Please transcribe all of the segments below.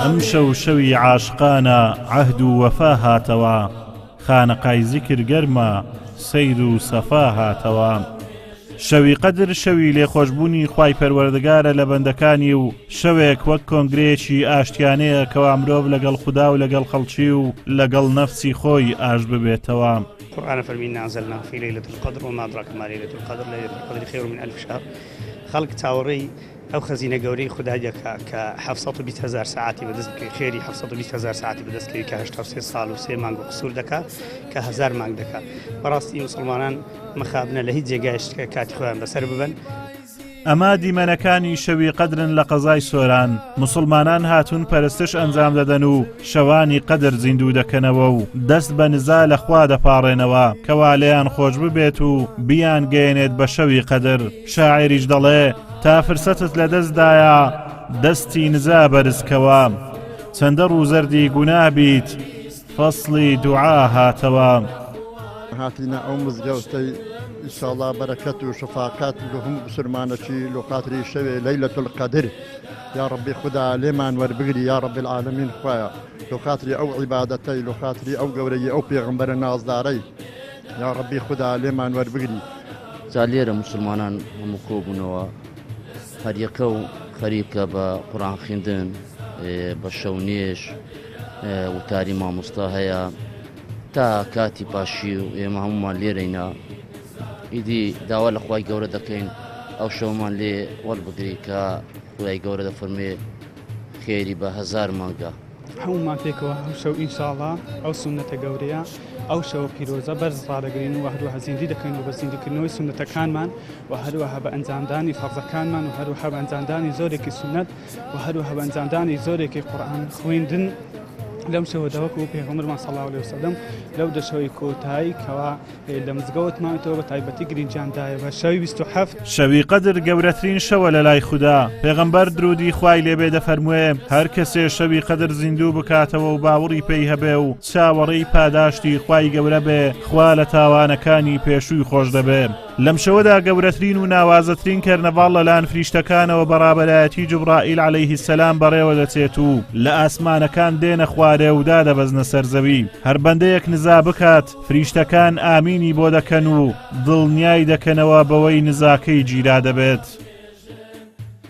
ئەم شەوی عاشقانە عەهد و وەفا هاتەوە، خانەقای زیکر گەرمە سەیر و سەفا هاتەوە. شەوی قەدر شەوی لێخۆشبوونی خوای پەروەردگارە لە بەندەکانی و شەوێک وەک کۆنگرێکی ئاشتیانەیە کەوا مرۆڤ لەگەڵ خودا و لەگەڵ خەڵکی و لەگەڵ نەفسی خۆی ئاش ببێتەوە. قرآن فەرمینە ئەنزەلناه فی لەیلة القدر وما أدراک ما لەیلة القدر لەیلة القدر خەیر من ألف شهر. خەڵک چاوەڕێی ئەو خەزینە گەورەی خوددایە کە 720,000 ساعتی بەدەست بکەی، خێری 720,000 ساعتی بەدەستکەوی کە 83 ساڵ و 3 مانگ و قسوور دەکات کە 1000 مانگ دەکات. بەڕاستی مسلمانان مخابنە لە هیچ جێگایش کە کاتی خۆیان بەسەر ببن. ئەمە دیمەنەکانی شەوی قەدرن لە قەزای سۆران. مسلمانان هاتوون پەرستش ئەنجام دەدەن و شەوانی قەدر زیندوو دەکەنەوە و دەست بە نزا لە خوا دەپاڕێنەوە کەوا لێیان خۆش ببێت و بیان گەێنێت بە شەوی قەدر. شاعریش دەڵێ تا فرسەتت لە دەستدایە دەستی نزا بەرزکەوە، چەندە ڕوو زەردی گوناه بیت فەسڵی دوعا هاتەوە. هاتینا ئەو مزگەوتەی ئینشاءڵڵا بەرەکەت و شەفاقەت لە هەموو مسلمانەکی لە خاتری شەوێ لەیلەة القەدر یا ڕەبی خوددا لێمان وەربگری یا ڕەبی العالەمین خوایە لە خاتری ئەو عیبادەتەی لە خاتری ئەو گەورەی ئەو پێغەمبەرە نازدارەی یا ڕەبی خوددا لێمان وەربگری. جا لێرە مسلمانان هەموو کۆبوونەوە، هەر یەکە و خەریکە بە قورئان خوێندن، بە شەونێش وتاری مامۆستا هەیە تا کاتی پاشی و ئێمە هەمومان لێرەینە. ئیدی داوا لە خوای گەورە دەکەین ئەو شەومان لێ وەربگری کە خوای گەورە دەفەرمێ خێری بە 1000 مانگە. هەمومان پێکەوە ئەو شەو ئینشاءڵڵا ئەو سونەتە گەورەیە ئەو شەوە پیرۆزە بەرز ڕادەگرین و هەروەها زیندی دەکەین و بە زیندیکردنەوەی سونەتەکانمان و هەروەها بە ئەنجامدانی فەرزەکانمان و هەروەها بە ئەنجامدانی زۆرێکی سونەت و هەروەها بە ئەنجامدانی زۆرێکی قورئان خوێندن لەم شەوەدا وەکو پێغەمبەرمان صلی الله علیه وسلم لەو دەشەوەی کۆتایی کەوا لە مزگەوت ماوەتەوە بە تایبەتی گرینجاندایەوە شەوی 27. شەوی قەدر گەورەترین شەوە لە لای خودا. پێغەمبەر درودی خوای لێبێ دەفەرموێ هەر کەسێ شەوی قەدر زیندوو بکاتەوە و باوەڕی پێی هەبێ و چاوەڕێی پاداشتی خوای گەورە بێ، خوا لە تاوانەکانی پێشووی خۆش دەبێ. لەم شەوەدا گەورەترین و ناوازەترین کەرنەڤاڵ لەلایەن فریشتەکانەوە بەڕابەرایەتی جوبرائیل عەلەیهی سەلام بەڕێوە دەچێت و لە ئاسمانەکان دێنە خوارێ و دادەبەزنە سەرزەوی. هەر بەندەیەک نزا بکات فریشتەکان ئامینی بۆ دەکەن و دڵنیای دەکەنەوە بەوەی نزاکەی گیرا دەبێت.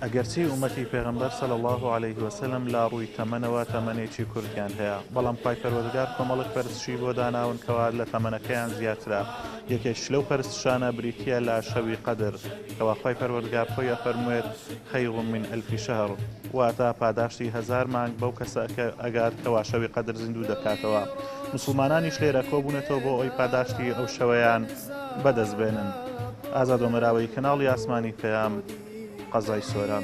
ئەگەرچی ئومەتی پێغەمبەر صلی الله علیه وسلم لا ڕووی تەمەنەوە تەمەنێکی کورتیان هەیە، بەڵام پای پەروەردگار کۆمەڵێک پەرستشی بۆ داناون کەوا لە تەمەنەکەیان زیاترە. یەکێش لەو پەرستشانە بریتیە لە شەوی قەدر کەوا پای پەروەردگار خۆی ئەفەرموێت خەیر من ئەلف شەهر، واتە پاداشتی 1000 مانگ بەو کەسە کە ئەگات کەوا شەوی قەدر زیندوو دەکاتەوە. مسلمانانیش لێرە کۆبوونەتەوە بۆ ئەوی پاداشتی ئەو شەوەیان بەدەست بێنن. ئازاد ومەراوەی کەناڵی ئاسمانی پەیام، قەزای سۆران.